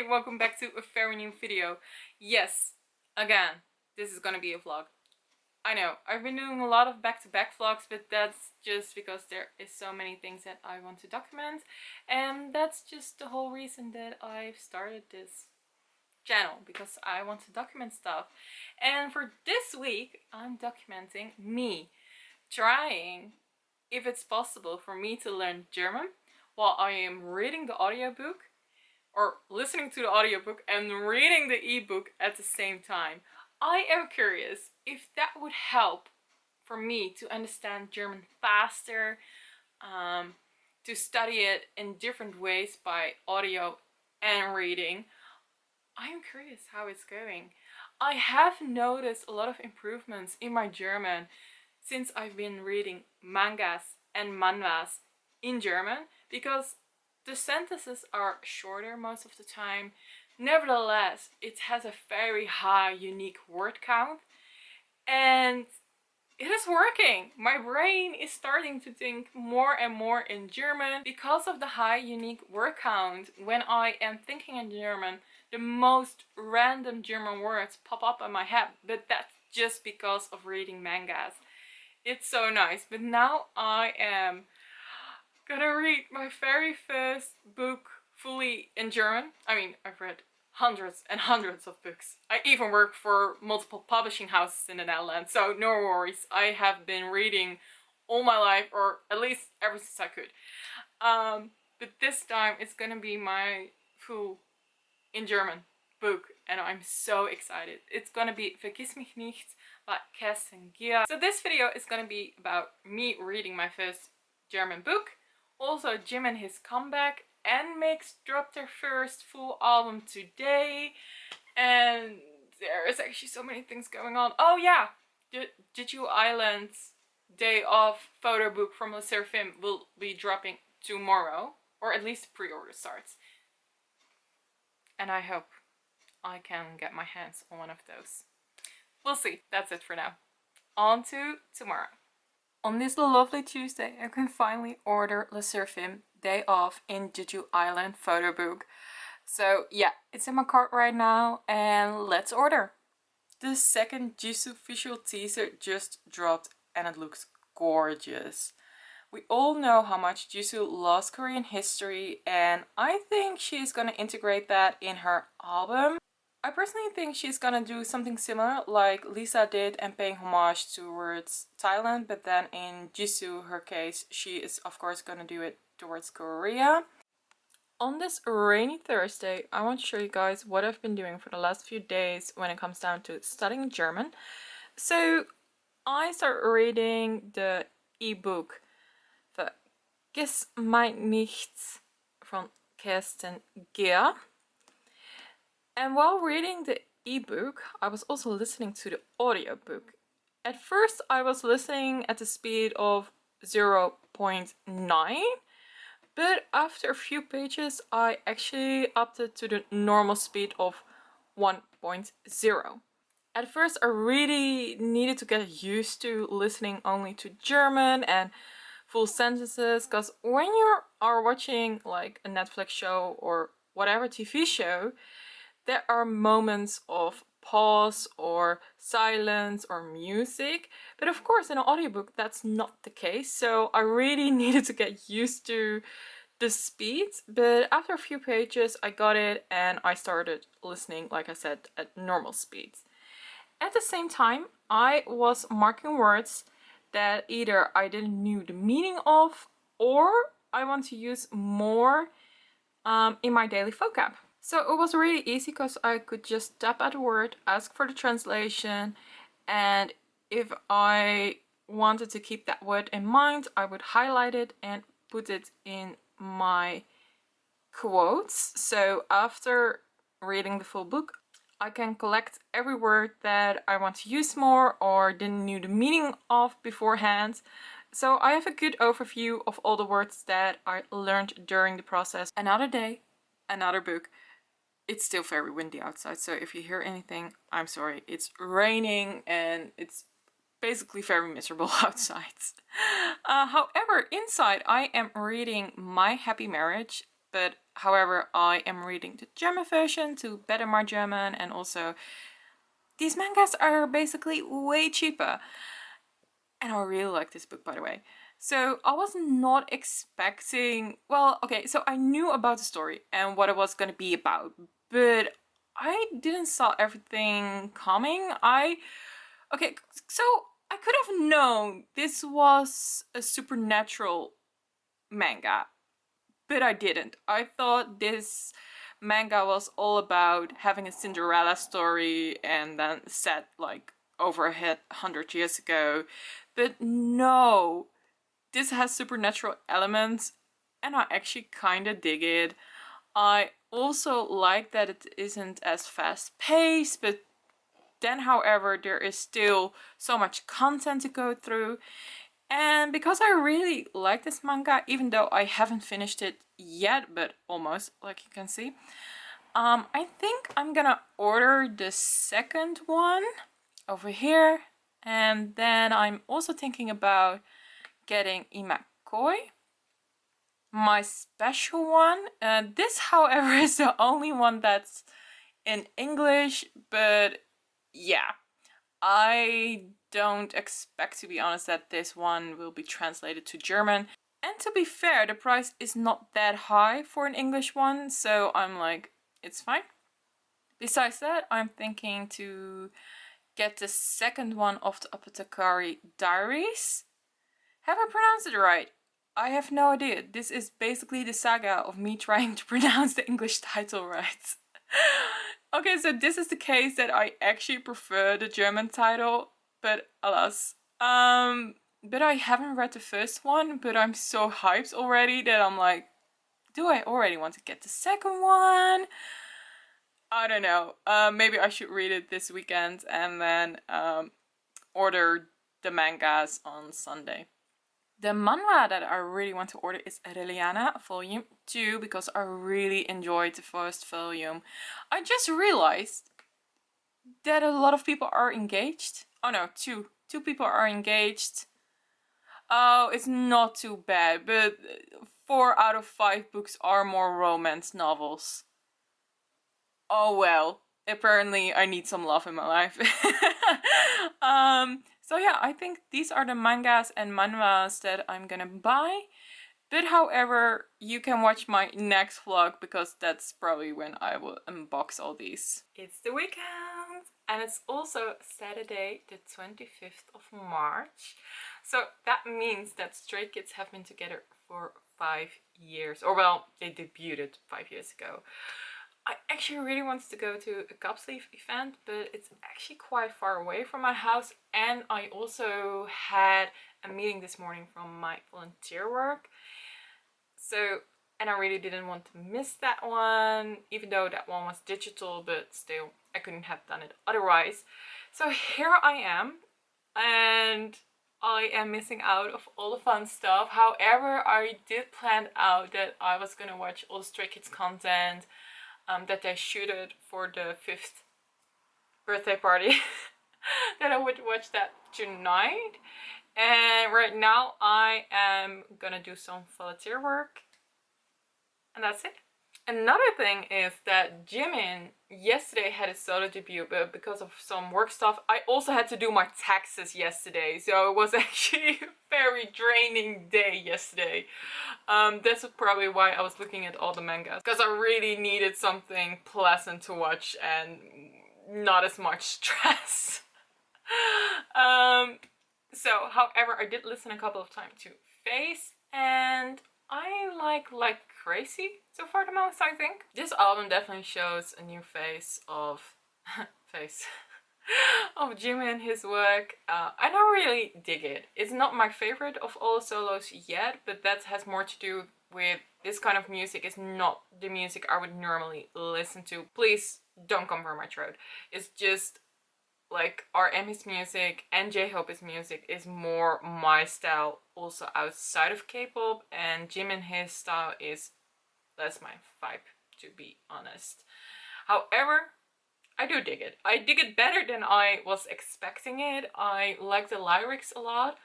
Hi, welcome back to a very new video. Yes, again, this is gonna be a vlog. I know, I've been doing a lot of back-to-back vlogs, but that's just because there is so many things that I want to document. And that's just the whole reason that I've started this channel, because I want to document stuff. And for this week, I'm documenting me trying, if it's possible, for me to learn German while I am reading the audiobook, or listening to the audiobook and reading the ebook at the same time. I am curious if that would help for me to understand German faster, to study it in different ways by audio and reading. I am curious how it's going. I have noticed a lot of improvements in my German since I've been reading mangas and manhwas in German, because the sentences are shorter most of the time. Nevertheless, it has a very high unique word count, and it is working. My brain is starting to think more and more in German because of the high unique word count. When I am thinking in German, the most random German words pop up in my head, but that's just because of reading mangas. It's so nice. But now I am gonna read my very first book fully in German. I mean, I've read hundreds and hundreds of books. I even work for multiple publishing houses in the Netherlands, so no worries. I have been reading all my life, or at least ever since I could. But this time it's gonna be my full in German book, and I'm so excited. It's gonna be Vergiss mich nicht by Katja. So this video is gonna be about me reading my first German book. Also, Jim and his comeback, and Mix dropped their first full album today, and there is actually so many things going on. Oh yeah, Jeju Island's day off photo book from Le Seraphim will be dropping tomorrow, or at least pre-order starts. And I hope I can get my hands on one of those. We'll see. That's it for now. On to tomorrow. On this lovely Tuesday, I can finally order Le Seraphim Day Off in Jeju Island photo book. So yeah, it's in my cart right now, and let's order. The second Jisoo visual teaser just dropped, and it looks gorgeous. We all know how much Jisoo loves Korean history, and I think she's gonna integrate that in her album. I personally think she's gonna do something similar like Lisa did and paying homage towards Thailand, but then in Jisoo, her case, she is of course gonna do it towards Korea. On this rainy Thursday, I want to show you guys what I've been doing for the last few days when it comes down to studying German. So I started reading the ebook Vergiss mich nicht from Kirsten Gehr. And while reading the ebook, I was also listening to the audiobook. At first I was listening at the speed of 0.9, but after a few pages I actually upped it to the normal speed of 1.0. At first I really needed to get used to listening only to German and full sentences, because when you are watching like a Netflix show or whatever TV show, there are moments of pause or silence or music, but of course in an audiobook that's not the case, so I really needed to get used to the speed. But after a few pages I got it, and I started listening, like I said, at normal speeds. At the same time, I was marking words that either I didn't know the meaning of, or I want to use more in my daily vocab. So it was really easy because I could just tap at a word, ask for the translation, and if I wanted to keep that word in mind, I would highlight it and put it in my quotes. So after reading the full book, I can collect every word that I want to use more or didn't know the meaning of beforehand. So I have a good overview of all the words that I learned during the process. Another day, another book. It's still very windy outside, so if you hear anything, I'm sorry. It's raining and it's basically very miserable outside. However, inside I am reading My Happy Marriage, but However, I am reading the German version to better my German, and also these mangas are basically way cheaper. And I really like this book, by the way. So I was not expecting, well, okay, so I knew about the story and what it was going to be about, but I didn't saw everything coming. Okay, so I could have known this was a supernatural manga, but I didn't. I thought this manga was all about having a Cinderella story and then set like over 100 years ago. But no, this has supernatural elements and I actually kind of dig it. I also like that it isn't as fast paced, but then however there is still so much content to go through. And because I really like this manga, even though I haven't finished it yet, but almost, like you can see, I think I'm gonna order the second one over here. And then I'm also thinking about getting Imakoi, my special one. This, however, is the only one that's in English, but yeah, I don't expect, to be honest, that this one will be translated to German. And to be fair, the price is not that high for an English one, so I'm like, it's fine. Besides that, I'm thinking to get the second one of the Apothecary Diaries. Have I pronounced it right? I have no idea. This is basically the saga of me trying to pronounce the English title right. Okay, so this is the case that I actually prefer the German title, but alas. But I haven't read the first one, but I'm so hyped already that I'm like, do I already want to get the second one? I don't know. Maybe I should read it this weekend and then order the mangas on Sunday. The manga that I really want to order is Aureliana Volume 2 because I really enjoyed the first volume. I just realized that a lot of people are engaged. Oh no, two people are engaged. Oh, it's not too bad, but 4 out of 5 books are more romance novels. Oh well, apparently I need some love in my life. So yeah, I think these are the mangas and manhwas that I'm gonna buy. But however, you can watch my next vlog because that's probably when I will unbox all these. It's the weekend and it's also Saturday the 25th of March. So that means that Stray Kids have been together for 5 years. Or well, they debuted 5 years ago. I actually really wanted to go to a cup sleeve event, but it's actually quite far away from my house. And I also had a meeting this morning from my volunteer work. So, and I really didn't want to miss that one, even though that one was digital, but still, I couldn't have done it otherwise. So here I am, and I am missing out of all the fun stuff. However, I did plan out that I was gonna watch all the Stray Kids content that they shooted for the 5th birthday party. That I would watch that tonight. And right now I am gonna do some volunteer work. And that's it. Another thing is that Jimin yesterday had his solo debut, but because of some work stuff, I also had to do my taxes yesterday. So it was actually a very draining day yesterday. That's probably why I was looking at all the mangas, because I really needed something pleasant to watch and not as much stress. So, however, I did listen a couple of times to Face, and I like crazy so far the most, I think. This album definitely shows a new face of of Jimin and his work. I don't really dig it. It's not my favorite of all the solos yet, but that has more to do with this kind of music is not the music I would normally listen to. Please don't come for my throat. It's just like RM's music and J-Hope's music is more my style also outside of K-pop, and Jimin, his style is less my vibe, to be honest. However, I do dig it. I dig it better than I was expecting it. I like the lyrics a lot,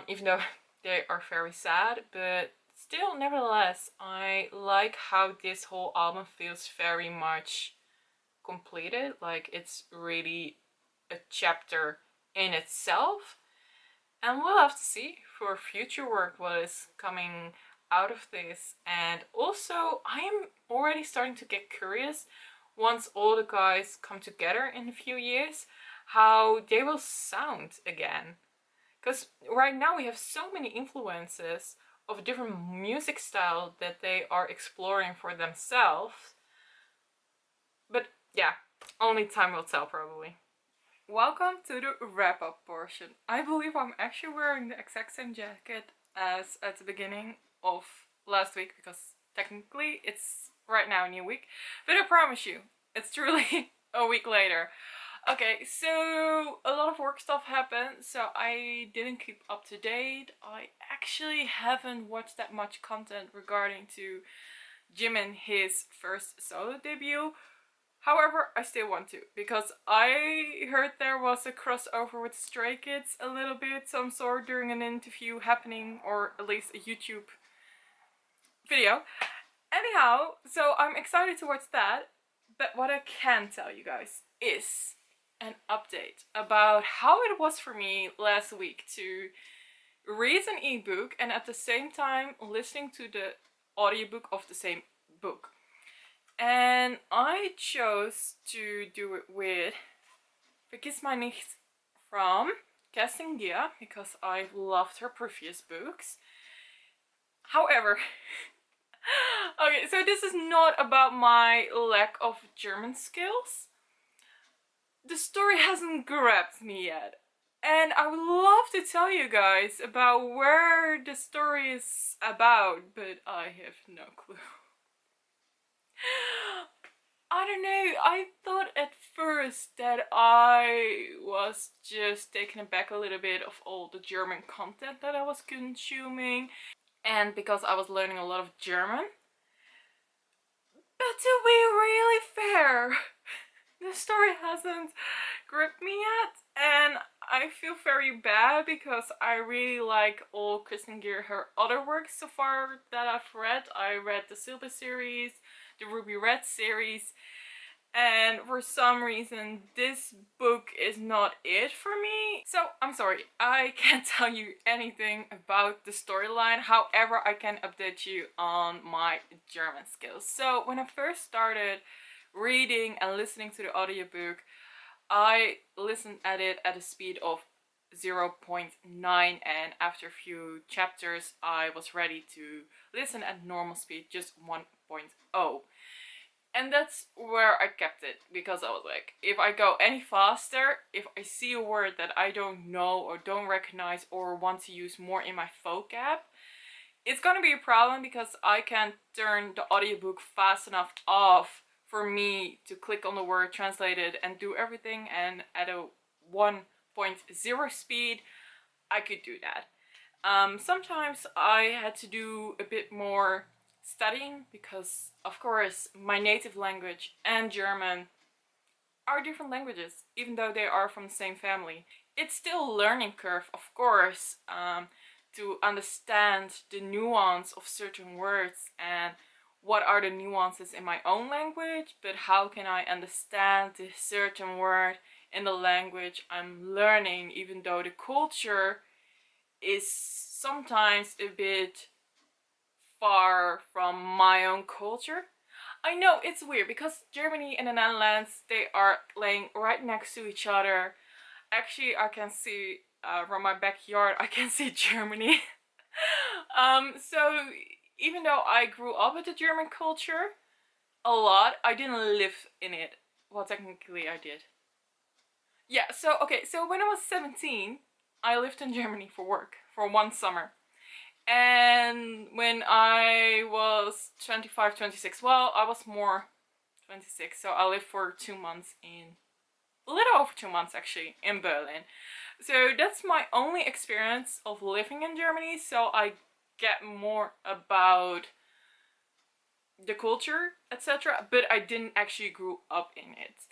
even though they are very sad, but still, nevertheless, I like how this whole album feels very much completed. Like it's really a chapter in itself. And we'll have to see for future work what is coming out of this. And also, I am already starting to get curious once all the guys come together in a few years, how they will sound again. Because right now we have so many influences of different music style that they are exploring for themselves. But yeah, only time will tell probably. Welcome to the wrap-up portion. I believe I'm actually wearing the exact same jacket as at the beginning of last week, because technically it's right now a new week, but I promise you, it's truly a week later. Okay, so a lot of work stuff happened, so I didn't keep up to date. I actually haven't watched that much content regarding to Jimin his first solo debut. However, I still want to, because I heard there was a crossover with Stray Kids a little bit, some sort, during an interview happening, or at least a YouTube video. Anyhow, so I'm excited to watch that, but what I can tell you guys is an update about how it was for me last week to read an ebook and at the same time listening to the audiobook of the same book. And I chose to do it with Vergiss mein nicht from Katja because I've loved her previous books. However, okay, so this is not about my lack of German skills. The story hasn't grabbed me yet. And I would love to tell you guys about where the story is about, but I have no clue. I don't know, I thought at first that I was just taken aback a little bit of all the German content that I was consuming, and because I was learning a lot of German. But to be really fair, the story hasn't gripped me yet, and I feel very bad because I really like all Kristen Gear, her other works so far that I've read. I read the Silver series, the Ruby Red series, and for some reason this book is not it for me. So I'm sorry, I can't tell you anything about the storyline. However, I can update you on my German skills. So when I first started reading and listening to the audiobook, I listened at it at a speed of 0.9, and after a few chapters I was ready to listen at normal speed, just 1.0. And that's where I kept it, because I was like, if I go any faster, if I see a word that I don't know or don't recognize or want to use more in my vocab, it's gonna be a problem, because I can't turn the audiobook fast enough off for me to click on the word, translate it, and do everything. And at a 1.0 speed, I could do that. Sometimes I had to do a bit more studying, because of course my native language and German are different languages, even though they are from the same family. It's still a learning curve, of course, to understand the nuance of certain words and what are the nuances in my own language, but how can I understand this certain word in the language I'm learning, even though the culture is sometimes a bit far from my own culture. I know it's weird because Germany and the Netherlands, they are laying right next to each other. Actually, I can see from my backyard, I can see Germany. So even though I grew up with the German culture a lot, I didn't live in it. Well, technically I did. Yeah, so okay, so when I was 17, I lived in Germany for work for one summer. And when I was 25, 26, well, I was more 26, so I lived for 2 months in, a little over 2 months actually, in Berlin. So that's my only experience of living in Germany, so I get more about the culture, etc., but I didn't actually grow up in it.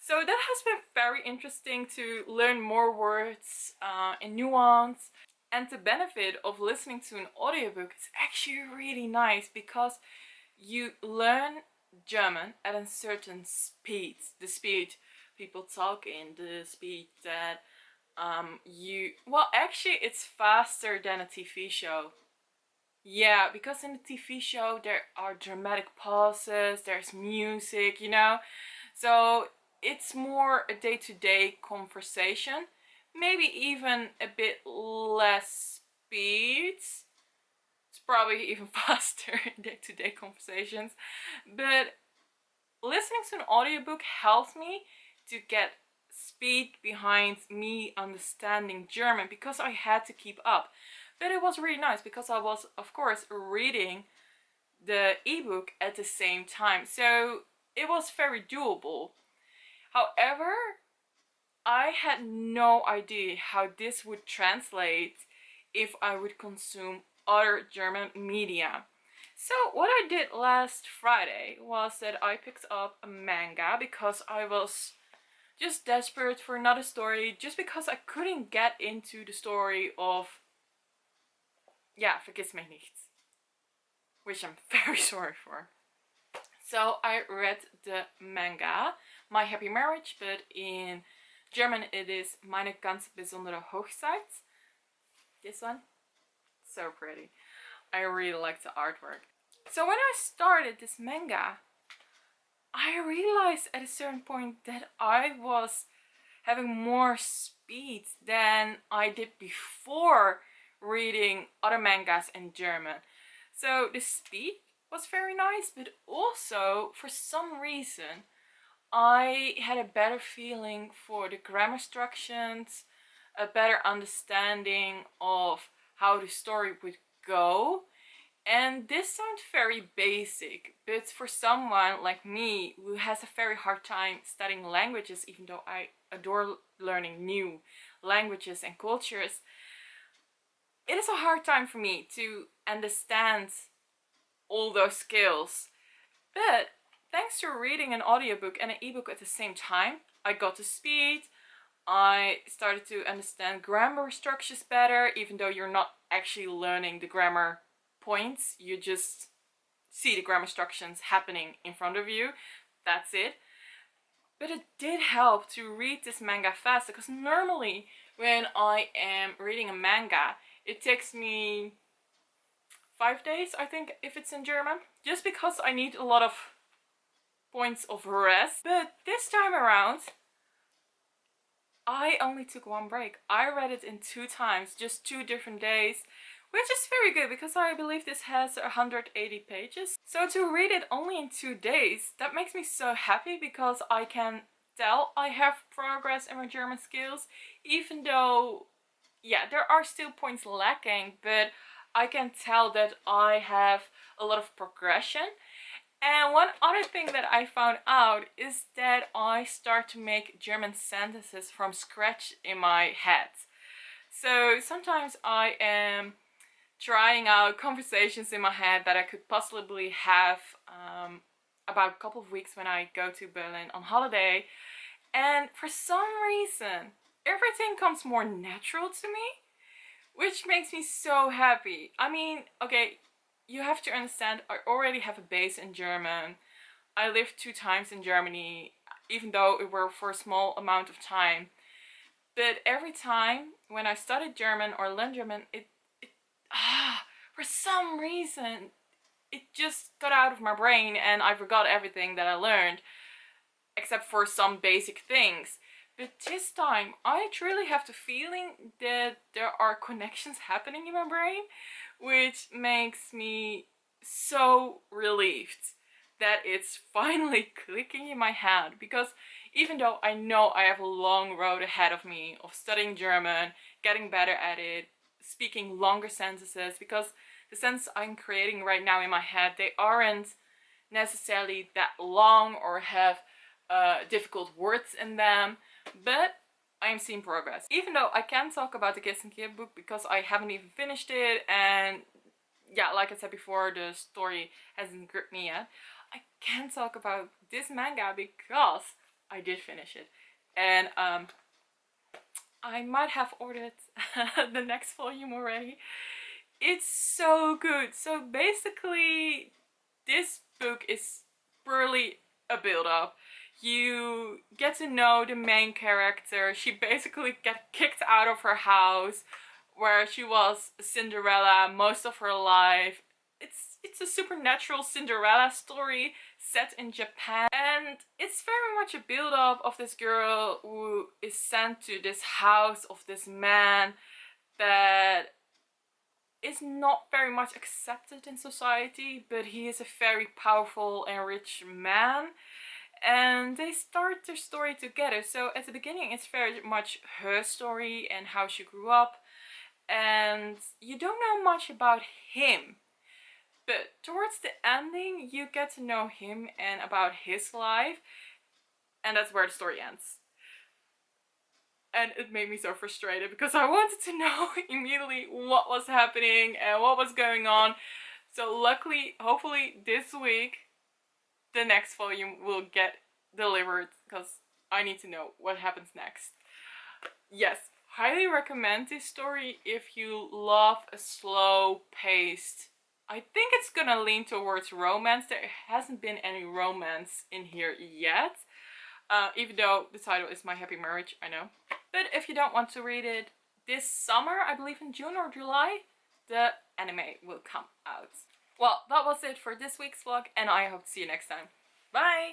So that has been very interesting to learn more words and nuance. And the benefit of listening to an audiobook is actually really nice because you learn German at a certain speed. The speed people talk in, the speed that well, actually it's faster than a TV show. Yeah, because in a TV show there are dramatic pauses, there's music, you know? So it's more a day-to-day conversation. Maybe even a bit less speed. It's probably even faster in day-to-day conversations. But listening to an audiobook helps me to get speed behind me understanding German because I had to keep up. But it was really nice because I was, of course, reading the ebook at the same time. So it was very doable. However, I had no idea how this would translate if I would consume other German media. So what I did last Friday was that I picked up a manga because I was just desperate for another story, just because I couldn't get into the story of, yeah, Vergiss mich nicht, which I'm very sorry for. So I read the manga, My Happy Marriage, but in German it is Meine ganz besondere Hochzeit. This one, so pretty. I really like the artwork. So when I started this manga, I realized at a certain point that I was having more speed than I did before reading other mangas in German. So the speed was very nice, but also for some reason I had a better feeling for the grammar instructions, a better understanding of how the story would go. And this sounds very basic, but for someone like me who has a very hard time studying languages, even though I adore learning new languages and cultures, it is a hard time for me to understand all those skills. But thanks to reading an audiobook and an ebook at the same time, I got to speed. I started to understand grammar structures better, even though you're not actually learning the grammar points. You just see the grammar instructions happening in front of you. That's it. But it did help to read this manga faster, because normally when I am reading a manga, it takes me 5 days, I think, if it's in German, just because I need a lot of points of rest. But this time around, I only took one break. I read it in 2 times, just 2 different days, which is very good because I believe this has 180 pages. So to read it only in 2 days, that makes me so happy because I can tell I have progress in my German skills, even though, yeah, there are still points lacking, but I can tell that I have a lot of progression. And one other thing that I found out is that I start to make German sentences from scratch in my head. So sometimes I am trying out conversations in my head that I could possibly have about a couple of weeks when I go to Berlin on holiday. And for some reason, everything comes more natural to me, which makes me so happy. I mean, okay, you have to understand, I already have a base in German. I lived 2 times in Germany, even though it were for a small amount of time. But every time when I studied German or learned German, for some reason, it just got out of my brain and I forgot everything that I learned, except for some basic things. But this time, I truly have the feeling that there are connections happening in my brain, which makes me so relieved that it's finally clicking in my head. Because even though I know I have a long road ahead of me of studying German, getting better at it, speaking longer sentences, because the sentences I'm creating right now in my head, they aren't necessarily that long or have difficult words in them, but I am seeing progress. Even though I can't talk about the Kiss and Kid book because I haven't even finished it, and yeah, like I said before, the story hasn't gripped me yet. I can talk about this manga because I did finish it. And I might have ordered the next volume already. It's so good. So basically, this book is purely a build-up. You get to know the main character. She basically got kicked out of her house where she was Cinderella most of her life. It's a supernatural Cinderella story set in Japan, and it's very much a build-up of this girl who is sent to this house of this man that is not very much accepted in society, but he is a very powerful and rich man, and they start their story together. So at the beginning it's very much her story and how she grew up, and you don't know much about him, but towards the ending you get to know him and about his life, and that's where the story ends. And it made me so frustrated because I wanted to know immediately what was happening and what was going on. So luckily, hopefully this week, the next volume will get delivered because I need to know what happens next. Yes, highly recommend this story if you love a slow paced. I think it's gonna lean towards romance. There hasn't been any romance in here yet. Even though the title is My Happy Marriage, I know. But if you don't want to read it this summer, I believe in June or July, the anime will come out. Well, that was it for this week's vlog, and I hope to see you next time. Bye!